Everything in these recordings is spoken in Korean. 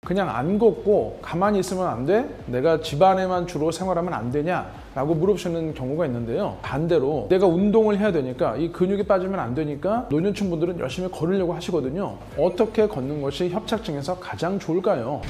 그냥 안 걷고 가만히 있으면 안 돼? 내가 집안에만 주로 생활하면 안 되냐? 라고 물어보시는 경우가 있는데요. 반대로 내가 운동을 해야 되니까 이 근육이 빠지면 안 되니까 노년층 분들은 열심히 걸으려고 하시거든요. 어떻게 걷는 것이 협착증에서 가장 좋을까요?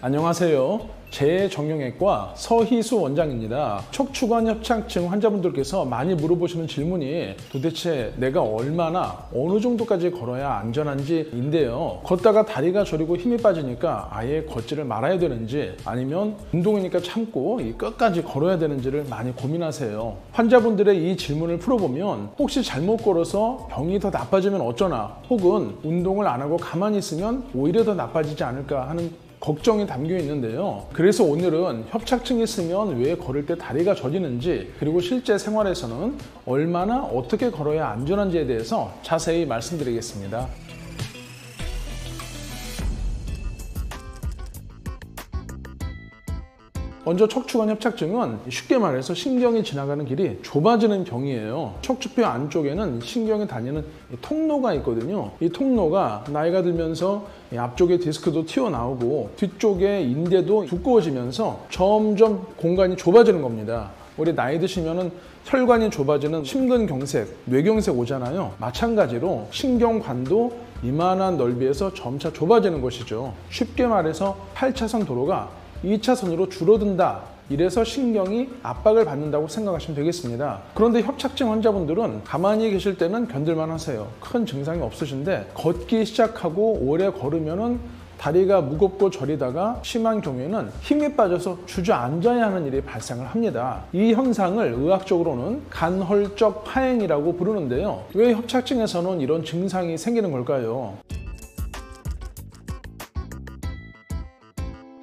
안녕하세요. 재정형외과 서희수 원장입니다. 척추관 협착증 환자분들께서 많이 물어보시는 질문이 도대체 내가 얼마나 어느 정도까지 걸어야 안전한지인데요. 걷다가 다리가 저리고 힘이 빠지니까 아예 걷지를 말아야 되는지 아니면 운동이니까 참고 끝까지 걸어야 되는지를 많이 고민하세요. 환자분들의 이 질문을 풀어보면 혹시 잘못 걸어서 병이 더 나빠지면 어쩌나 혹은 운동을 안 하고 가만히 있으면 오히려 더 나빠지지 않을까 하는 걱정이 담겨 있는데요. 그래서 오늘은 협착증이 있으면 왜 걸을 때 다리가 저리는지 그리고 실제 생활에서는 얼마나 어떻게 걸어야 안전한지에 대해서 자세히 말씀드리겠습니다. 먼저 척추관 협착증은 쉽게 말해서 신경이 지나가는 길이 좁아지는 병이에요. 척추뼈 안쪽에는 신경이 다니는 통로가 있거든요. 이 통로가 나이가 들면서 앞쪽에 디스크도 튀어나오고 뒤쪽에 인대도 두꺼워지면서 점점 공간이 좁아지는 겁니다. 우리 나이 드시면은 혈관이 좁아지는 심근경색, 뇌경색 오잖아요. 마찬가지로 신경관도 이만한 넓이에서 점차 좁아지는 것이죠. 쉽게 말해서 8차선 도로가 2차선으로 줄어든다. 이래서 신경이 압박을 받는다고 생각하시면 되겠습니다. 그런데 협착증 환자분들은 가만히 계실 때는 견딜만 하세요. 큰 증상이 없으신데 걷기 시작하고 오래 걸으면은 다리가 무겁고 저리다가 심한 경우에는 힘이 빠져서 주저앉아야 하는 일이 발생을 합니다. 이 현상을 의학적으로는 간헐적 파행이라고 부르는데요. 왜 협착증에서는 이런 증상이 생기는 걸까요?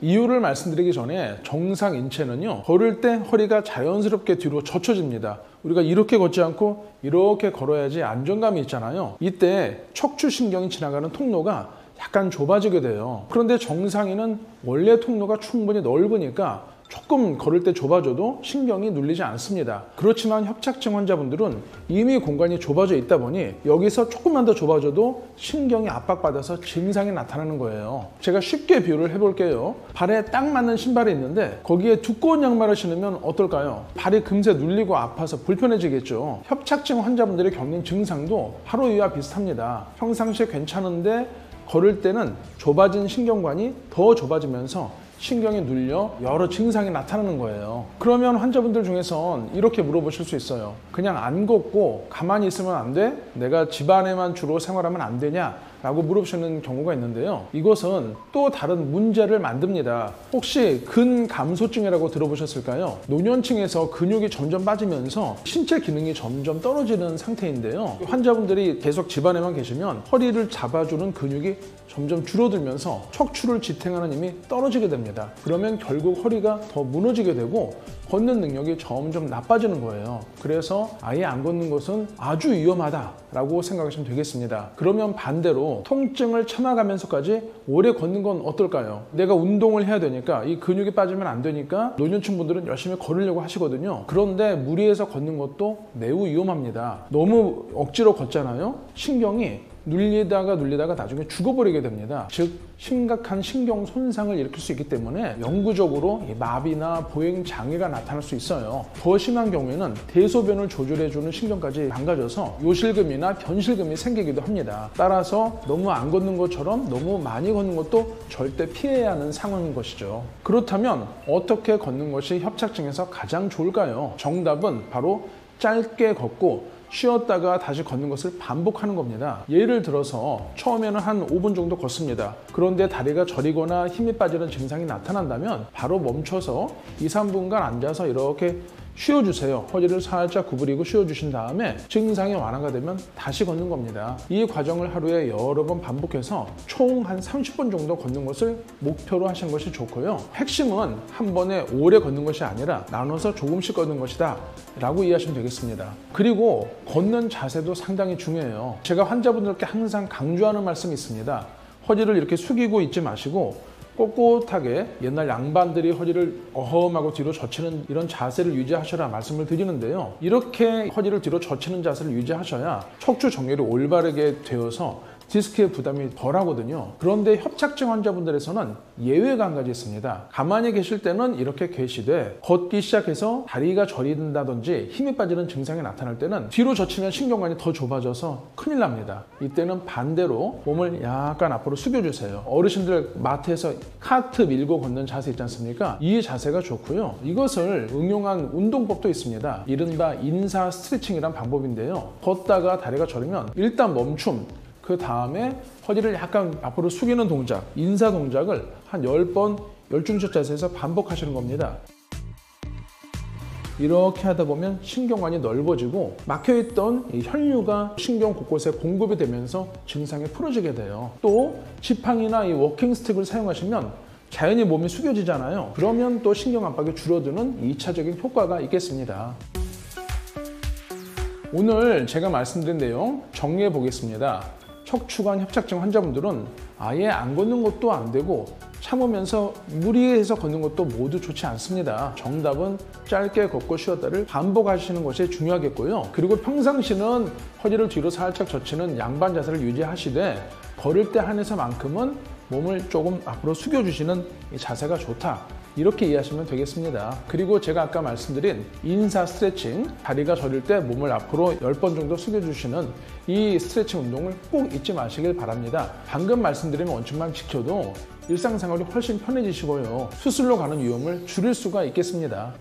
이유를 말씀드리기 전에 정상 인체는요, 걸을 때 허리가 자연스럽게 뒤로 젖혀집니다. 우리가 이렇게 걷지 않고 이렇게 걸어야지 안정감이 있잖아요. 이때 척추신경이 지나가는 통로가 약간 좁아지게 돼요. 그런데 정상인은 원래 통로가 충분히 넓으니까 조금 걸을 때 좁아져도 신경이 눌리지 않습니다. 그렇지만 협착증 환자분들은 이미 공간이 좁아져 있다 보니 여기서 조금만 더 좁아져도 신경이 압박받아서 증상이 나타나는 거예요. 제가 쉽게 비유를 해볼게요. 발에 딱 맞는 신발이 있는데 거기에 두꺼운 양말을 신으면 어떨까요? 발이 금세 눌리고 아파서 불편해지겠죠. 협착증 환자분들이 겪는 증상도 바로 이와 비슷합니다. 평상시에 괜찮은데 걸을 때는 좁아진 신경관이 더 좁아지면서 신경이 눌려 여러 증상이 나타나는 거예요. 그러면 환자분들 중에선 이렇게 물어보실 수 있어요. 그냥 안 걷고 가만히 있으면 안 돼? 내가 집안에만 주로 생활하면 안 되냐? 라고 물어보시는 경우가 있는데요. 이것은 또 다른 문제를 만듭니다. 혹시 근감소증이라고 들어보셨을까요? 노년층에서 근육이 점점 빠지면서 신체 기능이 점점 떨어지는 상태인데요. 환자분들이 계속 집안에만 계시면 허리를 잡아주는 근육이 점점 줄어들면서 척추를 지탱하는 힘이 떨어지게 됩니다. 그러면 결국 허리가 더 무너지게 되고 걷는 능력이 점점 나빠지는 거예요. 그래서 아예 안 걷는 것은 아주 위험하다라고 생각하시면 되겠습니다. 그러면 반대로 통증을 참아가면서까지 오래 걷는 건 어떨까요? 내가 운동을 해야 되니까 이 근육이 빠지면 안 되니까 노년층 분들은 열심히 걸으려고 하시거든요. 그런데 무리해서 걷는 것도 매우 위험합니다. 너무 억지로 걷잖아요. 신경이 눌리다가 나중에 죽어버리게 됩니다. 즉 심각한 신경 손상을 일으킬 수 있기 때문에 영구적으로 마비나 보행 장애가 나타날 수 있어요. 더 심한 경우에는 대소변을 조절해주는 신경까지 망가져서 요실금이나 변실금이 생기기도 합니다. 따라서 너무 안 걷는 것처럼 너무 많이 걷는 것도 절대 피해야 하는 상황인 것이죠. 그렇다면 어떻게 걷는 것이 협착증에서 가장 좋을까요? 정답은 바로 짧게 걷고 쉬었다가 다시 걷는 것을 반복하는 겁니다. 예를 들어서 처음에는 한 5분 정도 걷습니다. 그런데 다리가 저리거나 힘이 빠지는 증상이 나타난다면 바로 멈춰서 2, 3분간 앉아서 이렇게 쉬어주세요. 허리를 살짝 구부리고 쉬어주신 다음에 증상이 완화가 되면 다시 걷는 겁니다. 이 과정을 하루에 여러 번 반복해서 총 한 30분 정도 걷는 것을 목표로 하시는 것이 좋고요. 핵심은 한 번에 오래 걷는 것이 아니라 나눠서 조금씩 걷는 것이다 라고 이해하시면 되겠습니다. 그리고 걷는 자세도 상당히 중요해요. 제가 환자분들께 항상 강조하는 말씀이 있습니다. 허리를 이렇게 숙이고 있지 마시고 꼿꼿하게 옛날 양반들이 허리를 어험하고 뒤로 젖히는 이런 자세를 유지하셔라 말씀을 드리는데요. 이렇게 허리를 뒤로 젖히는 자세를 유지하셔야 척추 정렬이 올바르게 되어서 디스크의 부담이 덜하거든요. 그런데 협착증 환자분들에서는 예외가 한 가지 있습니다. 가만히 계실 때는 이렇게 계시되 걷기 시작해서 다리가 저린다든지 힘이 빠지는 증상이 나타날 때는 뒤로 젖히면 신경관이 더 좁아져서 큰일 납니다. 이때는 반대로 몸을 약간 앞으로 숙여주세요. 어르신들 마트에서 카트 밀고 걷는 자세 있지 않습니까? 이 자세가 좋고요. 이것을 응용한 운동법도 있습니다. 이른바 인사 스트레칭이란 방법인데요. 걷다가 다리가 저리면 일단 멈춤, 그 다음에 허리를 약간 앞으로 숙이는 동작, 인사 동작을 한 10번 열중샷 자세에서 반복하시는 겁니다. 이렇게 하다 보면 신경관이 넓어지고 막혀있던 이 혈류가 신경 곳곳에 공급이 되면서 증상이 풀어지게 돼요. 또 지팡이나 이 워킹 스틱을 사용하시면 자연히 몸이 숙여지잖아요. 그러면 또 신경 압박이 줄어드는 2차적인 효과가 있겠습니다. 오늘 제가 말씀드린 내용 정리해 보겠습니다. 척추관 협착증 환자분들은 아예 안 걷는 것도 안 되고 참으면서 무리해서 걷는 것도 모두 좋지 않습니다. 정답은 짧게 걷고 쉬었다를 반복하시는 것이 중요하겠고요. 그리고 평상시는 허리를 뒤로 살짝 젖히는 양반 자세를 유지하시되 걸을 때 한해서만큼은 몸을 조금 앞으로 숙여주시는 이 자세가 좋다. 이렇게 이해하시면 되겠습니다. 그리고 제가 아까 말씀드린 인사 스트레칭, 다리가 저릴 때 몸을 앞으로 10번 정도 숙여주시는 이 스트레칭 운동을 꼭 잊지 마시길 바랍니다. 방금 말씀드린 원칙만 지켜도 일상생활이 훨씬 편해지시고요. 수술로 가는 위험을 줄일 수가 있겠습니다.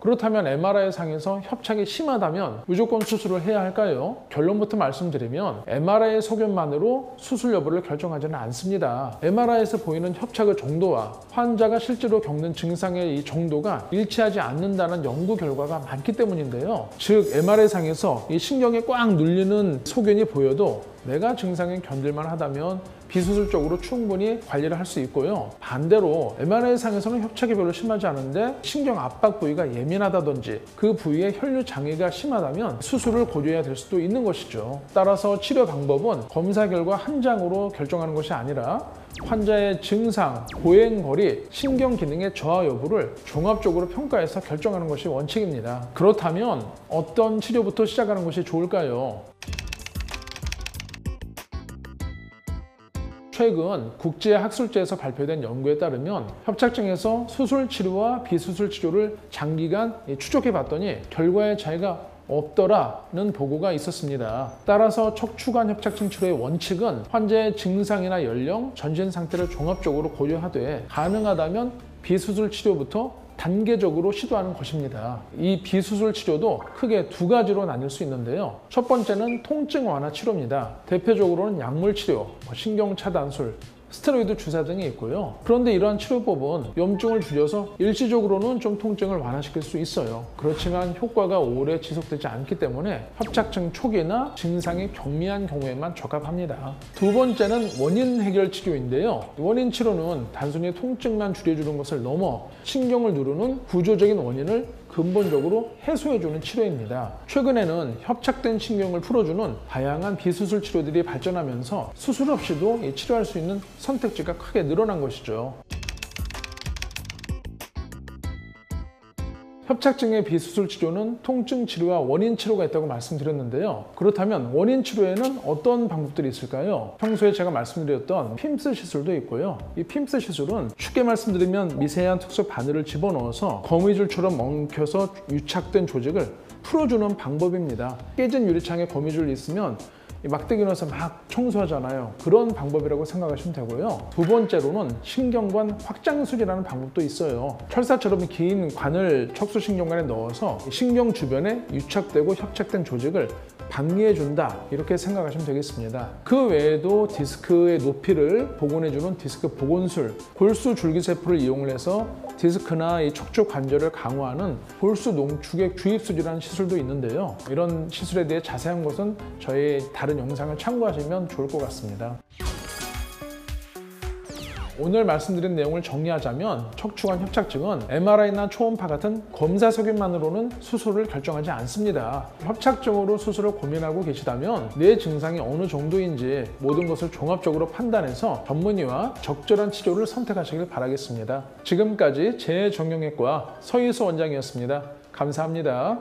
그렇다면 MRI 상에서 협착이 심하다면 무조건 수술을 해야 할까요? 결론부터 말씀드리면 MRI 소견만으로 수술 여부를 결정하지는 않습니다. MRI에서 보이는 협착의 정도와 환자가 실제로 겪는 증상의 이 정도가 일치하지 않는다는 연구 결과가 많기 때문인데요. 즉 MRI 상에서 이 신경에 꽉 눌리는 소견이 보여도 내가 증상이 견딜만 하다면 비수술적으로 충분히 관리를 할 수 있고요. 반대로 MRI 상에서는 협착이 별로 심하지 않은데 신경 압박 부위가 예민하다든지 그 부위에 혈류 장애가 심하다면 수술을 고려해야 될 수도 있는 것이죠. 따라서 치료 방법은 검사 결과 한 장으로 결정하는 것이 아니라 환자의 증상, 보행거리, 신경 기능의 저하 여부를 종합적으로 평가해서 결정하는 것이 원칙입니다. 그렇다면 어떤 치료부터 시작하는 것이 좋을까요? 최근 국제학술지에서 발표된 연구에 따르면 협착증에서 수술 치료와 비수술 치료를 장기간 추적해 봤더니 결과의 차이가 없더라는 보고가 있었습니다. 따라서 척추관 협착증 치료의 원칙은 환자의 증상이나 연령, 전신 상태를 종합적으로 고려하되 가능하다면 비수술 치료부터 단계적으로 시도하는 것입니다. 이 비수술 치료도 크게 두 가지로 나뉠 수 있는데요. 첫 번째는 통증 완화 치료입니다. 대표적으로는 약물 치료, 신경 차단술, 스테로이드 주사 등이 있고요. 그런데 이러한 치료법은 염증을 줄여서 일시적으로는 좀 통증을 완화시킬 수 있어요. 그렇지만 효과가 오래 지속되지 않기 때문에 협착증 초기나 증상이 경미한 경우에만 적합합니다. 두 번째는 원인 해결 치료인데요. 원인 치료는 단순히 통증만 줄여주는 것을 넘어 신경을 누르는 구조적인 원인을 근본적으로 해소해주는 치료입니다. 최근에는 협착된 신경을 풀어주는 다양한 비수술 치료들이 발전하면서 수술 없이도 치료할 수 있는 선택지가 크게 늘어난 것이죠. 협착증의 비수술 치료는 통증 치료와 원인 치료가 있다고 말씀드렸는데요. 그렇다면 원인 치료에는 어떤 방법들이 있을까요? 평소에 제가 말씀드렸던 핌스 시술도 있고요. 이 핌스 시술은 쉽게 말씀드리면 미세한 특수 바늘을 집어넣어서 거미줄처럼 엉켜서 유착된 조직을 풀어주는 방법입니다. 깨진 유리창에 거미줄이 있으면 막대기 넣어서 막 청소하잖아요. 그런 방법이라고 생각하시면 되고요. 두 번째로는 신경관 확장술이라는 방법도 있어요. 철사처럼 긴 관을 척수신경관에 넣어서 신경 주변에 유착되고 협착된 조직을 방리해준다, 이렇게 생각하시면 되겠습니다. 그 외에도 디스크의 높이를 복원해주는 디스크 복원술, 골수 줄기세포를 이용해서 디스크나 이 척추 관절을 강화하는 골수 농축액 주입술이라는 시술도 있는데요. 이런 시술에 대해 자세한 것은 저희 다른 영상을 참고하시면 좋을 것 같습니다. 오늘 말씀드린 내용을 정리하자면 척추관 협착증은 MRI나 초음파 같은 검사 소견만으로는 수술을 결정하지 않습니다. 협착증으로 수술을 고민하고 계시다면 내 증상이 어느 정도인지 모든 것을 종합적으로 판단해서 전문의와 적절한 치료를 선택하시길 바라겠습니다. 지금까지 재정형외과 서희수 원장이었습니다. 감사합니다.